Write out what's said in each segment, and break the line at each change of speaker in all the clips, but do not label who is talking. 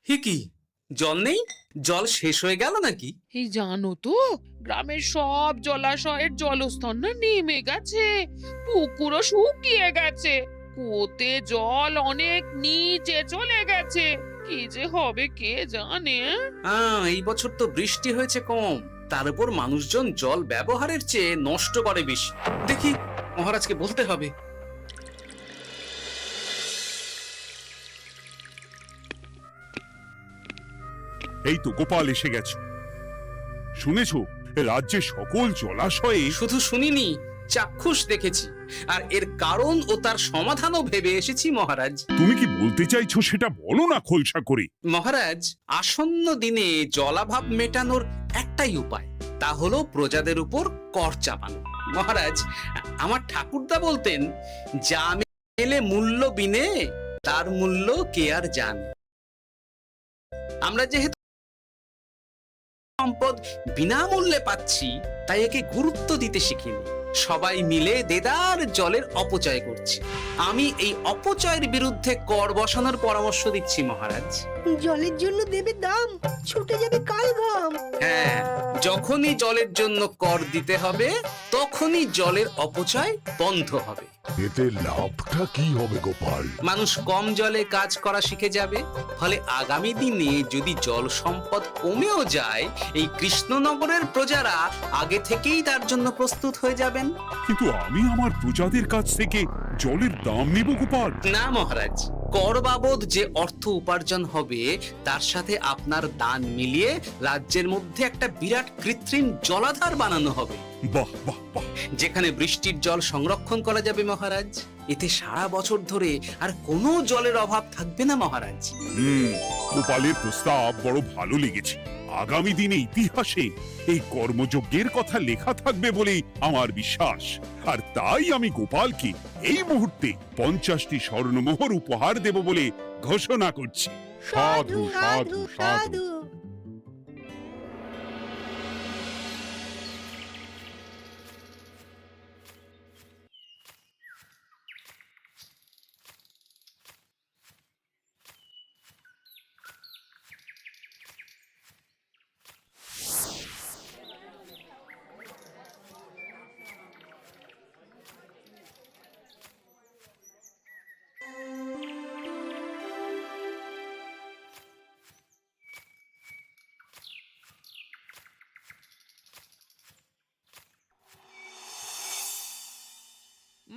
হে কি, জল নেই? জল শেষ হয়ে গেল নাকি?
এই জানো তো, গ্রামের সব জলাশয়ের জলস্তর না নেমে গেছে, পুকুরও শুকিয়ে গেছে, কুয়োতে জল অনেক নিচে চলে গেছে। কি যে হবে কে জানে।
এই বছর তো বৃষ্টি হয়েছে কম, তার উপর মানুষজন জল ব্যবহারের চেয়ে নষ্ট করে বেশি। দেখি, মহারাজকে বলতে হবে।
এই তো গোপাল এসে গেছো। শুনেছো, রাজ্যে সকল জলাশয়ে
শুধু শুনিনি, চাক্ষুষ দেখেছি, আর এর কারণ ও তার সমাধানও ভেবে এসেছি মহারাজ।
তুমি কি বলতে চাইছো সেটা বলো না খোলসা করে।
মহারাজ, আসন্ন দিনে জলাভাব মেটানোর একটাই উপায়, তা হলো প্রজাদের উপর কর চাপানো। মহারাজ, আমার ঠাকুরদা বলতেন, যা মেলে মূল্য বিনে তার মূল্য কে আর জানে। আমরা যেহেতু সম্পদ বিনামূল্যে পাচ্ছি, তাই একে গুরুত্ব দিতে শিখিনি। সবাই মিলে দেদার জলের অপচয় করছে। আমি এই অপচয়ের বিরুদ্ধে কর বসানোর পরামর্শ দিচ্ছি মহারাজ।
জলের জন্য দেবে দাম, ছুটে যাবে কাল ঘাম।
হ্যাঁ, যখনই জলের জন্য কর দিতে হবে, তখনই জলের অপচয় বন্ধ হবে।
এতে লাভটা কি হবে গোপাল?
মানুষ কম জলে কাজ করা শিখে যাবে, ফলে আগামী দিনে যদি জল সম্পদ কমেও যায়, এই কৃষ্ণনগরের প্রজারা আগে থেকেই তার জন্য প্রস্তুত হয়ে যাবেন।
কিন্তু আমি আমার প্রজাদের কাছ থেকে জলের দাম নেব গোপাল?
না মহারাজ, কর বাবদ যে অর্থ উপার্জন হবে, তার সাথে আপনার দান মিলিয়ে রাজ্যের মধ্যে একটা বিরাট কৃত্রিম জলাধার বানানো হবে,
বাহ বাহ বাহ!
যেখানে বৃষ্টির জল সংরক্ষণ করা যাবে মহারাজ। এতে সারা বছর ধরে আর কোনো জলের অভাব থাকবে না মহারাজ।
গোপালের প্রস্তাব বড় ভালো লেগেছে। আগামী দিনে ইতিহাসে এই কর্মযজ্ঞের কথা লেখা থাকবে বলেই আমার বিশ্বাস। আর তাই আমি গোপালকে এই মুহূর্তে 50টি স্বর্ণমোহর উপহার দেব বলে ঘোষণা করছি। সাধু সাধু সাধু।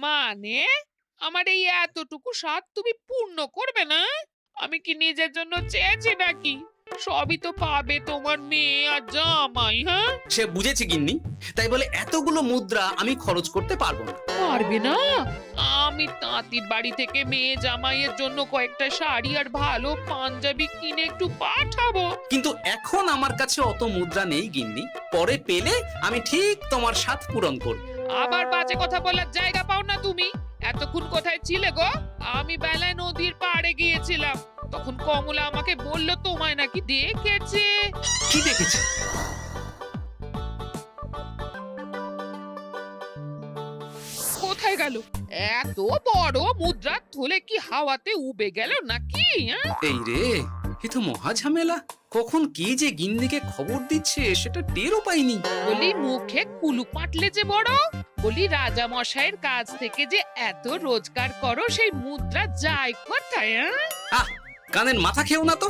মানে আমার এই এতটুকু স্বাদ তুমি পূর্ণ করবে না? আমি কি নিজের জন্য চেয়েছি নাকি? সবই তো পাবে তোমার মেয়ে আর জামাই। হ্যাঁ,
সে বুঝেছি গিন্নি, তাই বলে এতগুলো মুদ্রা আমি খরচ করতে পারবো না।
পারবে না? আমি তাঁতির বাড়ি থেকে মেয়ে জামাইয়ের জন্য কয়েকটা শাড়ি আর ভালো পাঞ্জাবি কিনে একটু পাঠাবো।
কিন্তু এখন আমার কাছে অত মুদ্রা নেই গিন্নি, পরে পেলে আমি ঠিক তোমার স্বাদ পূরণ করব।
আবার বাজে কথা বলার জায়গা পাও না তুমি। এতক্ষণ কোথায় ছিলে গো? আমি বেলায় নদীর পাড়ে গিয়েছিলাম, তখন কমলা আমাকে বলল তোমায় নাকি দেখেছে।
কি দেখেছি?
কোথায় গেল? এত বড় মুদ্রা থলে কি হাওয়াতে উবে গেল নাকি?
এই রে, এ তো মহা ঝামেলা। কখন কি যে গিন্নিকে খবর দিচ্ছে সেটা টেরও পাইনি।
বলি মুখে কুলু পাটলে যে বড়, বলি রাজা মশাইয়ের কাছ থেকে যে এত রোজগার করো, সেই মুদ্রা যায় কোথায়?
আহ, কানের মাথা খেও না তো।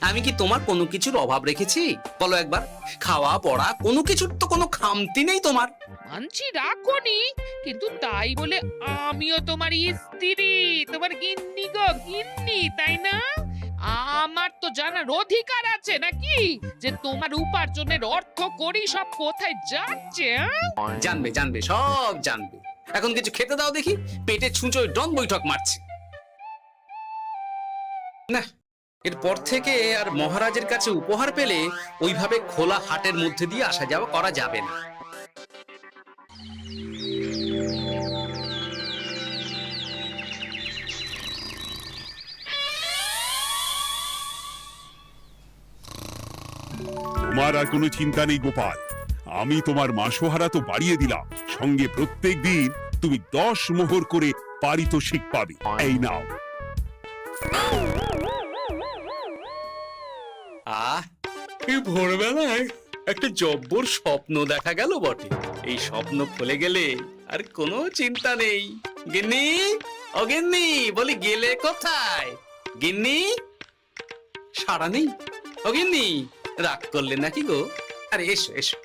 আমি কি তোমার কোনো কিছুর অভাব রেখেছি? বলো একবার। খাওয়া পড়া কোনো কিছুর তো কোনো খামতি নেই তোমার।
মানছি রাখোনি, কিন্তু তাই বলে আমিও তোমার স্ত্রী, তোমার গিন্নি গো গিন্নি, তাই না? আমার তো জানার অধিকার আছে নাকি যে তোমার উপার্জনের অর্থ করি সব কোথায় যাচ্ছে?
জানবে জানবে, সব জানবে। এখন কিছু খেতে দাও দেখি, পেটে ছুঁচোয় ডন বৈঠক মারছে। না, এরপর থেকে আর মহারাজের কাছে উপহার পেলে ওইভাবে খোলা হাটের মধ্যে দিয়ে আসা যাওয়া করা যাবে না।
তোমার আর কোনো চিন্তা নেই গোপাল। আমি তোমার মাসোহারা তো বাড়িয়ে দিলাম, সঙ্গে প্রত্যেক দিন তুমি 10 মোহর করে পারিতোষিক পাবে। এই নাও।
আহ এই ভোরবেলায় একটা জব্বর স্বপ্ন দেখা গেল বটে। এই স্বপ্ন ফলে গেলে আর কোনো চিন্তা নেই। গিন্নি, ও গিন্নি, বলি গেলে কোথায়? গিন্নি, সারা নেই। ও গিন্নি, রাগ করলে নাকি গো? আরে এসো এসো,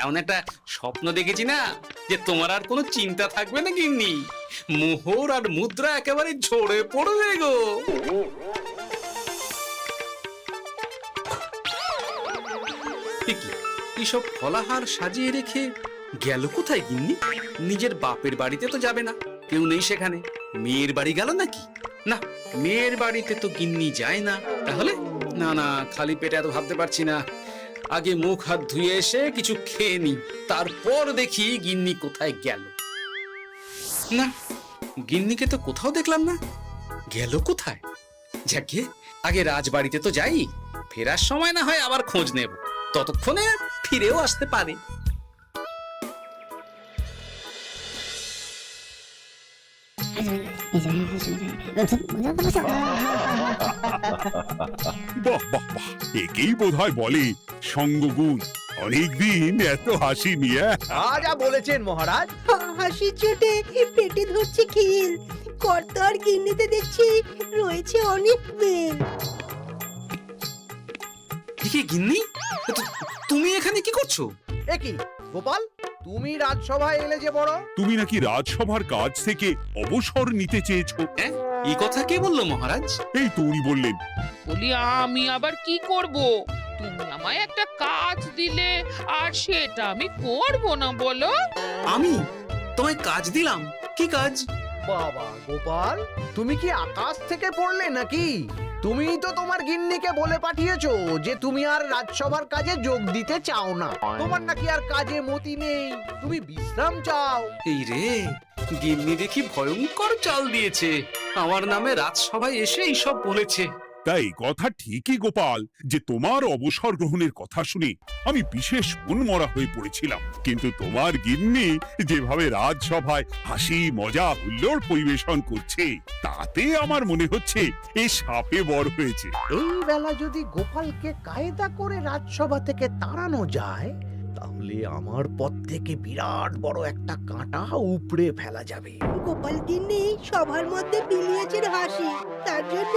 এমন একটা স্বপ্ন দেখেছি না যে তোমার আর কোনো চিন্তা থাকবে না গিন্নি। মোহর আর মুদ্রা একেবারে ঝরে পড়বে গো। এইসব ফলাহার সাজিয়ে রেখে গেল কোথায় গিন্নি? নিজের বাপের বাড়িতে তো যাবে না, কেউ নেই সেখানে। মেয়ের বাড়ি গেল নাকি? না, মেয়ের বাড়িতে তো গিন্নি যায় না। তাহলে না না, খালি পেটে এত ভাবতে পারছি না। আগে মুখ হাত ধুয়ে এসে কিছু খেয়ে নি, তারপর দেখি গিন্নি কোথায় গেল। না, গিন্নিকে তো কোথাও দেখলাম না। গেল কোথায়? যাকে আগে রাজবাড়িতে তো যাই, ফেরার সময় না হয় আবার খোঁজ নেব, ততক্ষণে ফিরেও আসতে পারে।
বাহ বাহ বাহ, একেই বোধহয় বলে সঙ্গগুণ। অনেকদিন এত হাসি নিয়ে।
যা বলেছেন মহারাজ।
হাসির চোটে পেটে ধরছে খিল। কর্তা আর গিন্নিতে দেখছি রয়েছে অনেক বেল।
কি গিন্নি, তুমি এখানে কি করছো?
কি গোপাল, তুমি রাজসভায় এলে যে বড়?
তুমি নাকি রাজসভার কাজ থেকে অবসর নিতে চেয়েছো?
হ্যাঁ, এই কথা কে বললো মহারাজ?
এই তো উনি বললেন।
বলি আমি আবার কি করব? তুমি আমায় একটা কাজ দিলে আর সেটা আমি করব না বলো?
আমি তোমায় কাজ দিলাম? কি কাজ?
বাবা গোপাল, তুমি কি আকাশ থেকে পড়লে নাকি? তুমি তো তোমার গিন্নিকে বলে পাঠিয়েছো যে তুমি আর রাজসভার কাজে যোগ দিতে চাও না। তোমার নাকি আর কাজে মতি নেই, তুমি বিশ্রাম চাও।
এই রে, গিন্নি দেখি ভয়ঙ্কর চাল দিয়েছে। আমার নামে রাজসভায় এসে এইসব বলেছে।
তাই কথা ঠিকই গোপাল, যে তোমার অবসর গ্রহণের কথা শুনে আমি বিশেষ মনমরা হয়ে পড়েছিলাম। কিন্তু তোমার গিন্নি যেভাবে রাজসভায় হাসি মজা হুল্লোড় পরিবেশন করছে, তাতে আমার মনে হচ্ছে এ সাপে বর হয়েছে।
এই বেলা যদি গোপালকে কায়দা করে রাজসভা থেকে তাড়ানো যায়, তাহলে আমার পথ থেকে বিরাট বড় একটা কাঁটা উপড়ে ফেলা যাবে।
গোপাল গিন্নি সবার মধ্যে বিলিয়েছেন হাসি, তার জন্য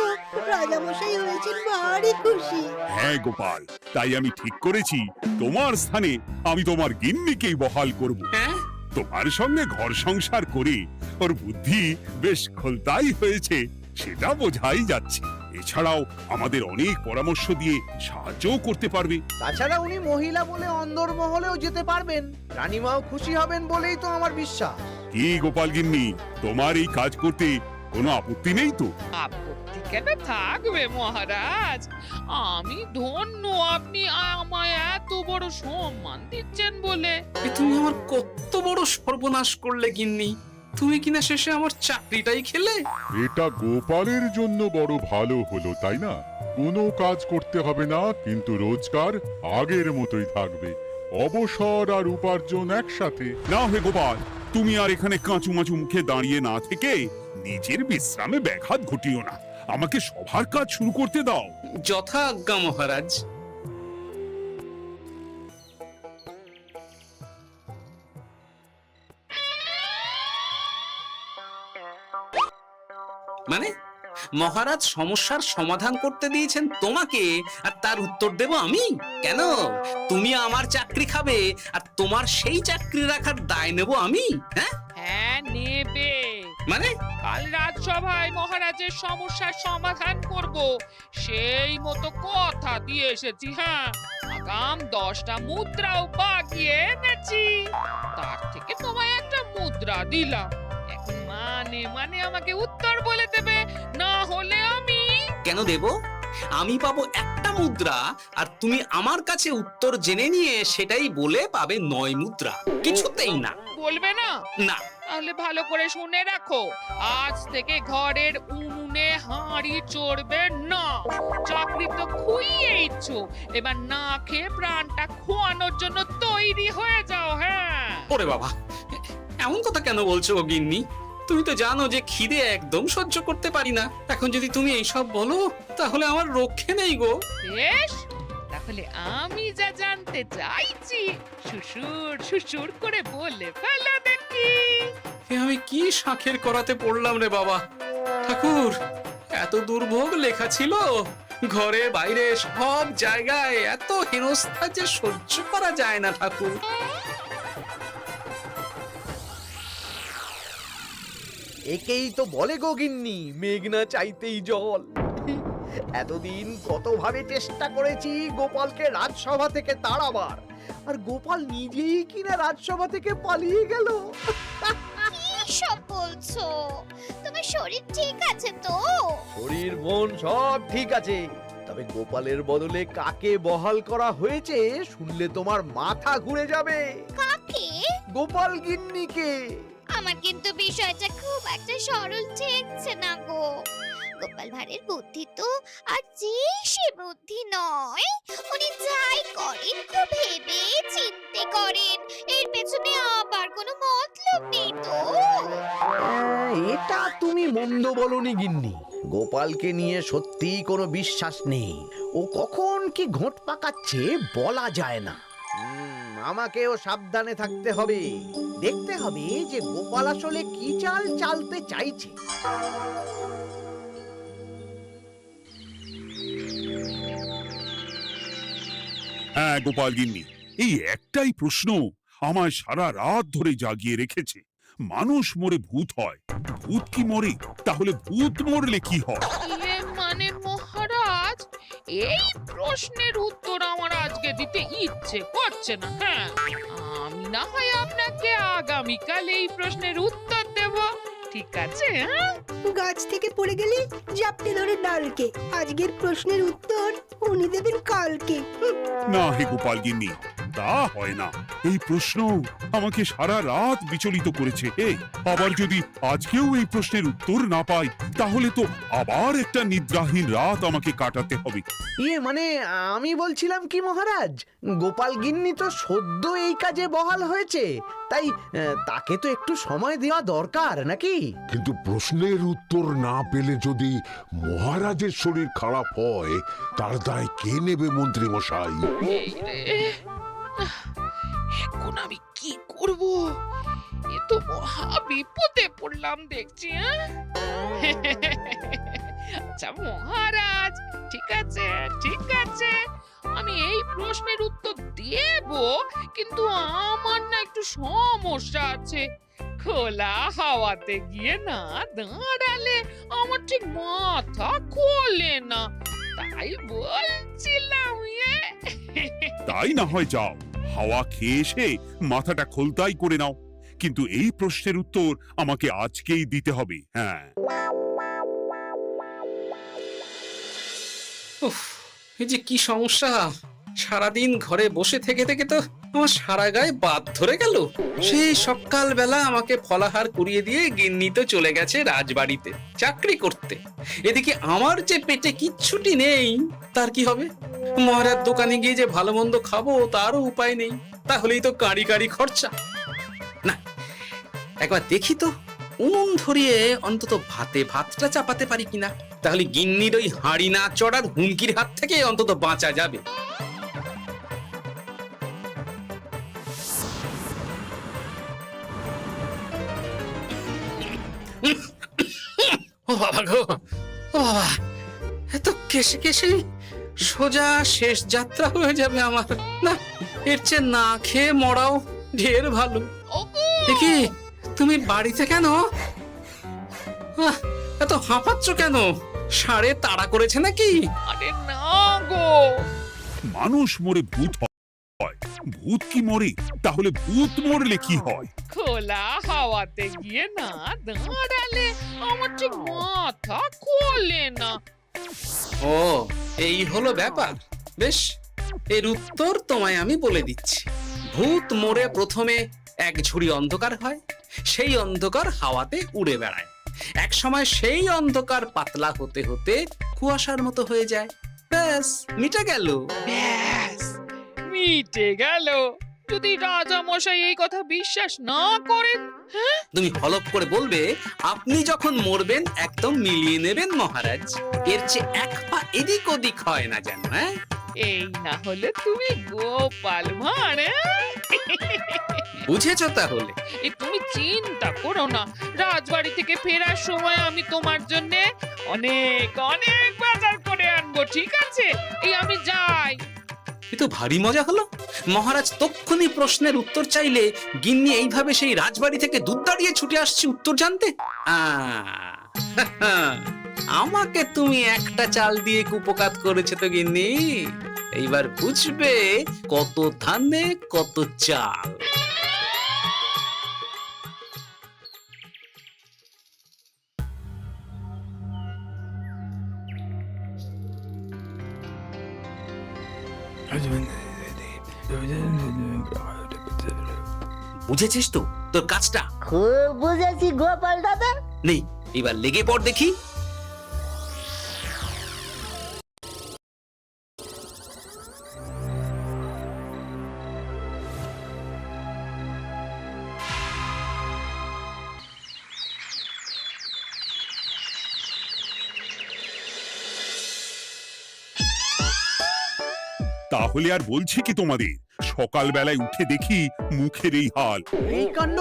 রাজামশাই হয়েছেন ভারী খুশি।
হ্যাঁ গোপাল, তাই আমি ঠিক করেছি তোমার স্থানে আমি তোমার গিন্নিকেই বহাল করব।
হ্যাঁ,
তোমার সঙ্গে ঘর সংসার করে ওর বুদ্ধি বেশ খোলতাই হয়েছে, সেটা বোঝাই যাচ্ছে। এছাড়াও আমাদের অনেক পরামর্শ দিয়ে সাহায্যও করতে পারবে।
তাছাড়া উনি মহিলা বলে অন্দরমহলেও যেতে পারবেন, রানীমাও খুশি হবেন বলেই তো আমার বিশ্বাস।
কি গোপাল গিন্নি, তোমার এই কাজ করতে কোনো আপত্তি নেই তো?
আপত্তি কেন থাকবে মহারাজ? আমি ধন্য আপনি আমায় এত বড় সম্মান দিচ্ছেন বলে।
তুমি আমার কত বড় সর্বনাশ করলে গিন্নি। তুমি কিনা শেষে আমার চাকরিটাই খেলে।
এটা গোপালের জন্য বড় ভালো হলো, তাই না? কোনো কাজ করতে হবে না, কিন্তু রোজগার আগের মতোই থাকবে। অবসর আর উপার্জন একসাথে।
না হে গোপাল, তুমি আর এখানে কাঁচু মাচু মুখে দাঁড়িয়ে না থেকে নিজের বিশ্রামে ব্যাঘাত ঘটিও না। আমাকে সবার কাজ শুরু করতে দাও।
যথা আজ্ঞা মহারাজ। মানে মহারাজ সমস্যার সমাধান করতে দিয়েছেন তোমাকে, আর তার উত্তর দেব আমি? কেন? তুমি আমার চাকরি খাবে আর তোমার সেই চাকরি রাখার দায় নেব আমি? হ্যাঁ
হ্যাঁ, নেবে।
মানে
কাল রাজসভায় মহারাজের সমস্যার সমাধান করব, সেই মতো কথা দিয়ে এসেছি। হ্যাঁ, আগাম 10টা মুদ্রাও বাগিয়ে এনেছি। তার থেকে তোমায় একটা মুদ্রা দিলাম। এখন মানে মানে আমাকে উত্তর বলে দেবে, না হলে আমি
কেন দেব? আমি পাবো একটা মুদ্রা, আর তুমি আমার কাছে উত্তর জেনে নিয়ে সেটাই বলে পাবে 9 মুদ্রা। কিছুতেই না।
বলবে না?
না।
তাহলে ভালো করে শুনে রাখো, আজ থেকে ঘরের উনুনে হাঁড়ি চড়বে না। চাকরি তো খুইয়েইছো, এবার না খেয়ে প্রাণটা খোয়ানোর জন্য তৈরি হয়ে যাও। হ্যাঁ।
ওরে বাবা, এমন কথা কেন বলছো গো গিন্নি? তুমি তো জানো যে খিদে একদম সহ্য করতে পারি না। এখন যদি তুমি এইসব বলো, তাহলে আমার রক্ষে নেই গো।
বেশ, তাহলে আমি যা জানতে চাইছি শ্বশুর শ্বশুর করে বলে ফেলো দেখি।
এ আমি কি শাঁখের করাতে পড়লাম রে বাবা! ঠাকুর, এত দুর্ভোগ লেখা ছিল, ঘরে বাইরে সব জায়গায় এত হেনস্থা যে সহ্য করা যায় না ঠাকুর।
একেই তো বলে গো গিন্নি, মেঘ না চাইতেই জল। এতদিন কতভাবে চেষ্টা করেছি গোপালকে রাজসভা থেকে তাড়াবার, আর গোপাল নিজেই কিনা রাজসভা থেকে পালিয়ে গেল।
সব বলছো? তোমার শরীর ঠিক আছে তো?
শরীর মন সব ঠিক আছে, তবে গোপালের বদলে কাকে বহাল করা হয়েছে শুনলে তোমার মাথা ঘুরে যাবে।
কাকে?
গোপাল গিন্নিকে।
আমার কিন্তু বিষয়টা খুব একটা সরল ঠেকছে না গো। গোপাল ভাঁড়ের বুদ্ধি তো আর যে সে বুদ্ধি নয়। উনি যাই করেন খুব ভেবে চিন্তে করেন, এর পেছনে আবার কোনো মতলব নেই তো।
এটা তুমি মন্দ বলনি গিন্নি, গোপালকে নিয়ে সত্যি কোনো বিশ্বাস নেই। ও কখন কি ঘোট পাকাচ্ছে বলা যায় না। আমাকেও সাবধানে থাকতে হবে, দেখতে হবে যে গোপাল আসলে কি চাল চালতে চাইছে।
হ্যাঁ গোপাল গিন্নি, এই একটাই প্রশ্ন আমায় সারা রাত ধরে জাগিয়ে রেখেছে। মানুষ মরে ভূত হয়, ভূত কি মরে? তাহলে ভূত মরলে কি হয়?
মানে মহারাজ, এই প্রশ্নের উত্তর আমার আজকে দিতে ইচ্ছে করছে না। হ্যাঁ, আমি না হয় আপনাকে আগামীকাল এই প্রশ্নের উত্তর দেব, ঠিক আছে? হ্যাঁ,
গাছ থেকে পড়ে গেলে জাপটে ধরে ডালকে। আজকের প্রশ্নের উত্তর উনি দেবেন কালকে।
না হে গোপাল গিন্নি, তা হয় না। এই প্রশ্ন আমাকে সারা রাত বিচলিত করেছে। আবার যদি আজকেও এই প্রশ্নের উত্তর না পাই, তাহলে তো আবার একটা নিদ্রাহীন রাত আমাকে কাটাতে হবে।
মানে আমি বলছিলাম কি মহারাজ, গোপাল গিন্নি তো সদ্য এই কাজে বহাল হয়েছে, তাই তাকে তো একটু সময় দেওয়া দরকার নাকি?
কিন্তু প্রশ্নের উত্তর না পেলে যদি মহারাজের শরীর খারাপ হয়, তার দায় কে নেবে মন্ত্রী মশাই?
এই রে, এখন আমি কি করব? এ তো মহা বিপদে পড়লাম দেখছি। আচ্ছা মহারাজ, ঠিক আছে ঠিক আছে, আমি এই প্রশ্নের উত্তর দেব, কিন্তু আমার না একটু সমস্যা আছে। খোলা হাওয়াতে গিয়ে না দাঁড়ালে আমার ঠিক মাথা খোলে না, তাই বলছিলাম।
তাই না হয় যাও, হাওয়া খেয়ে এসে মাথাটা খোলতাই করে নাও, কিন্তু এই প্রশ্নের উত্তর আমাকে আজকেই দিতে হবে। হ্যাঁ,
উফ, এই যে কি সমস্যা! সারাদিন ঘরে বসে থেকে থেকে তো আমার সারা গায়ে বাদ ধরে গেল। সেই সকালবেলা আমাকে ফলাহার করিয়ে দিয়ে গিন্নি তো চলে গেছে রাজবাড়িতে চাকরি করতে। এদিকে আমার যে পেটে কিচ্ছুটি নেই, তার কি হবে? মহারাজ দোকানে গিয়ে যে ভালো মন্দ খাবো তারও উপায় নেই, তাহলেই তো কাঁড়ি কাঁড়ি খরচা। না, একবার দেখি তো উনুন ধরিয়ে অন্তত ভাতটা চাপাতে পারি কিনা, তাহলে গিন্নির ওই হাঁড়ি না চড়ার হুমকির হাত থেকে অন্তত বাঁচা যাবে। ও বাবা গো, ও বাবা, এত কেসে কেসে সোজা শেষ যাত্রা হয়ে যাবে আমার। না, এর চেয়ে না খেয়ে মরাও ঢের ভালো। দেখি তুমি বাড়িতে কেন? এত হাঁপাচ্ছ কেন? ষাঁড়ে তাড়া করেছে নাকি?
আরে না গো,
মানুষ মরে ভূত হয়, ভূত কি মরে? তাহলে ভূত মরলে কি হয়?
খোলা হাওয়াতে গিয়ে না দাঁড়ালে আমার ঠিক মাথা খোলে না।
ও, এই হলো ব্যাপার। বেশ, এর উত্তর তোমায় আমি বলে দিচ্ছি। ভূত মরে প্রথমে এক ঝুড়ি অন্ধকার হয়, সেই অন্ধকার হাওয়াতে উড়ে বেড়ায়। এক সময় সেই অন্ধকার পাতলা হতে হতে কুয়াশার মতো হয়ে যায়। ব্যাস, মিটে গেল।
ব্যাস, মিটে গেল। যদি রাজা মশাই এই কথা বিশ্বাস না করেন,
তুমি হলপ করে বলবে আপনি যখন মরবেন একদম মিলিয়ে নেবেন মহারাজ। এর চেয়ে এক পা এদিক ওদিক হয় না যেন। হ্যাঁ,
এই না হলে তুমি গোপাল ভাঁড়,
বুঝেছো তাহলে?
এই তুমি চিন্তা করো না, রাজবাড়ি থেকে ফেরার সময় আমি তোমার জন্য অনেক অনেক বাজার করে আনবো, ঠিক আছে? এই আমি যাই।
এ তো ভারী মজা হলো। মহারাজ তক্ষুনি প্রশ্নের উত্তর চাইলে গিন্নি এইভাবে সেই রাজবাড়ি থেকে দুধ দাঁড়িয়ে ছুটে আসছে উত্তর জানতে। আমাকে তুমি একটা চাল দিয়ে কুপকাত করেছে তো গিন্নি। এইবার বুঝবে কত ধানে কত চাল। বুঝেছিস তো তোর কাজটা?
খুব বুঝেছি গোপাল দাদা।
নেই, এবার লেগে পড় দেখি।
তাহলে আর বলছি কি তোমাদের, সকালবেলায় উঠে দেখি মুখের এই হাল।
এই কাণ্ড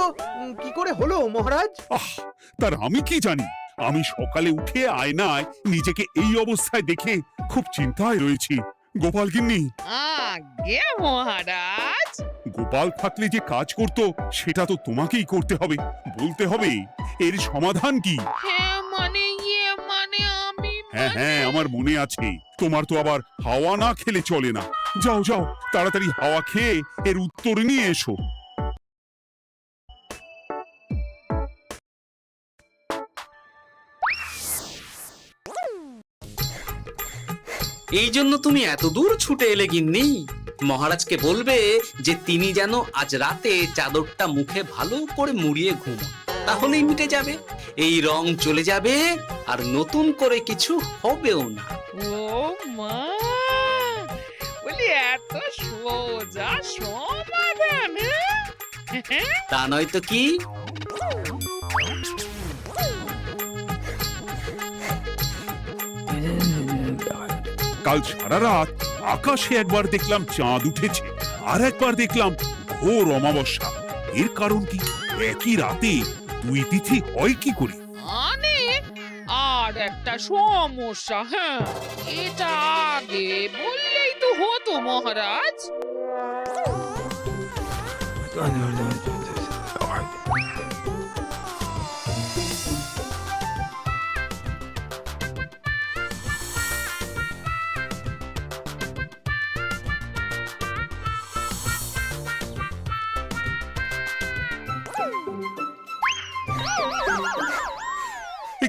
কি করে হলো মহারাজ?
আহ, তার আমি কি জানি। আমি সকালে উঠে আয়নায় নিজেকে এই অবস্থায় দেখে খুব চিন্তায় রয়েছি। গোপাল গিন্নি,
আগে মহারাজ,
গোপাল থাকলে যে কাজ করতো সেটা তো তোমাকেই করতে হবে, বলতে হবে এর সমাধান কি।
হ্যাঁ মানে মানে আমি
হ্যাঁ হ্যাঁ, আমার মনে আছে। তোমার তো আবার হাওয়া না খেলে চলে না। যাও যাও, তাড়াতাড়ি হাওয়া খেয়ে এর উত্তর নিয়ে এসো।
এই জন্য তুমি এত দূর ছুটে এলে গিন্নি? মহারাজকে বলবে যে তিনি যেন আজ রাতে চাদরটা মুখে ভালো করে মুড়িয়ে ঘুমোন, তাহলেই মিটে যাবে। এই রং চলে যাবে আর নতুন করে কিছু হবেও না।
ও মা, বলি এত সোজা সমাধান?
তা নয় তো কি?
কাল সারা রাত আকাশে একবার দেখলাম চাঁদ উঠেছে, আর একবার দেখলাম ঘোর অমাবস্যা। এর কারণ কি? একই রাতে দুই তিথি হয় কি করে?
আর একটা সমস্যা, হ্যাঁ, এটা আগে বললেই তো হতো মহারাজ।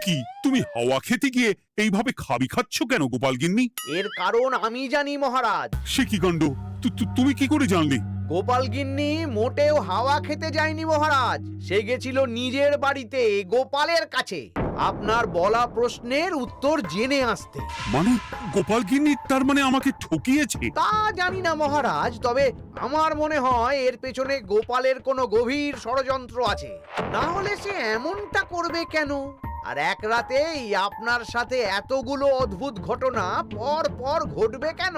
কি তুমি হাওয়া খেতে গিয়ে এইভাবে খাবি খাচ্ছ কেন গোপাল গিন্নি?
এর কারণ আমি জানি মহারাজ।
সে কি কাণ্ড! তুমি কি করে জানলে?
গোপাল গিন্নি মোটেও হাওয়া খেতে যায়নি মহারাজ, সে গেছিল নিজের বাড়িতে গোপালের কাছে আপনার বলা প্রশ্নের উত্তর জেনে আসতে।
মানে গোপাল গিন্নি তার মানে আমাকে ঠকিয়েছে?
তা জানি না মহারাজ, তবে আমার মনে হয় এর পেছনে গোপালের কোনো গভীর ষড়যন্ত্র আছে, না হলে সে এমনটা করবে কেন? আর এক রাতেই আপনার সাথে এতগুলো অদ্ভুত ঘটনা পর পর ঘটবে কেন?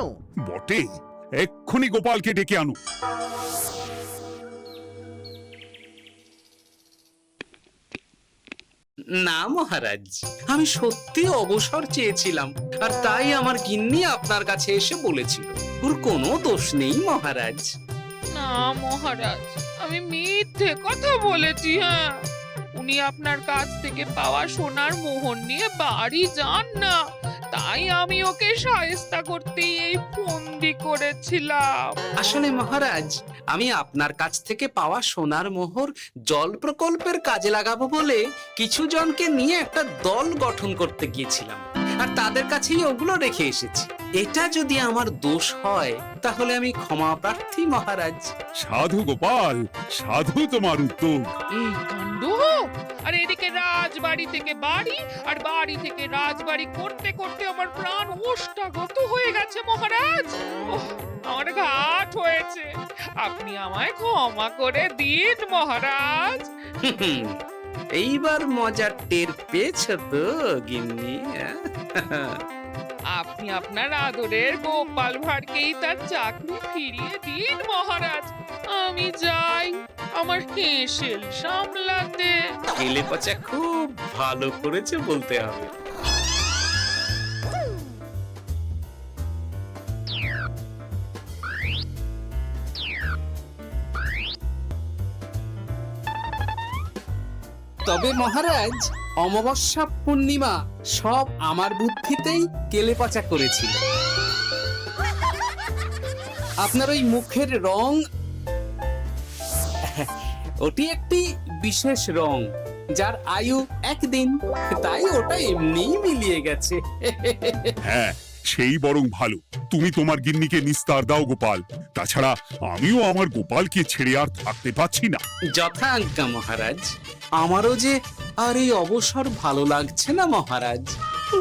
বটে, এক্ষুনি গোপালকে ডেকে আনো।
না মহারাজ, আমি সত্যি অবসর চেয়েছিলাম, আর তাই আমার গিন্নি আপনার কাছে এসে বলেছিল। ওর কোনো দোষ নেই মহারাজ।
না মহারাজ, আমি মিথ্যে কথা বলেছি। হ্যাঁ, উনি আপনার কাছ থেকে পাওয়া সোনার মোহর নিয়ে বাড়ি যান না, তাই আমি ওকে শায়েস্তা করতে এই ফন্দি করেছিলাম।
আসলে মহারাজ, আমি আপনার কাছ থেকে পাওয়া সোনার মোহর জল প্রকল্পের কাজে লাগাবো বলে কিছু জনকে নিয়ে একটা দল গঠন করতে গিয়েছিলাম, আর তাদের কাছেই ওগুলো রেখে এসেছি। এটা যদি আমার দোষ হয় তাহলে আমি ক্ষমা প্রার্থী মহারাজ।
সাধু গোপাল, সাধু তোমার উত্তর।
এই কাণ্ড! আর এদিকে রাজবাড়ি থেকে বাড়ি, আর বাড়ি থেকে রাজবাড়ি করতে করতে আমার প্রাণ ওষ্ঠাগত হয়ে গেছে মহারাজ। ওহ, আমার ঘাট হয়েছে, আপনি আমায় ক্ষমা করে দিন মহারাজ।
এইবার মজার টের পেয়েছ তো গিন্নি?
আপনি আপনার আদরের গোপাল ভাঁড়কেই তার চাকরি ফিরিয়ে দিন মহারাজ। আমি যাই আমার হেসেল সামলাতে।
কেলে পচা খুব ভালো করেছে বলতে হবে। তবে মহারাজ, অমাবস্যা পূর্ণিমা সব আমার বুদ্ধিতেই কেলেপচা করেছিল। আপনার ওই মুখের রং, ওটি একটি বিশেষ রং যার আয়ু একদিন, তাই ওটা এমনিই মিলিয়ে গেছে।
হ্যাঁ, সেই বরং ভালো। তুমি তোমার গিন্নিকে নিস্তার দাও গোপাল। তাছাড়া আমিও আমার গোপালকে ছেড়ে আর থাকতে পারছি না।
যথা আজ্ঞা মহারাজ। আমারও যে আর এই অবসর ভালো লাগছে না মহারাজ।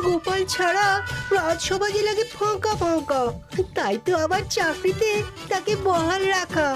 গোপাল ছাড়া রাজসভা যে লাগে ফাঁকা ফাঁকা, তাই তো আবার চাকরিতে তাকে বহাল রাখা।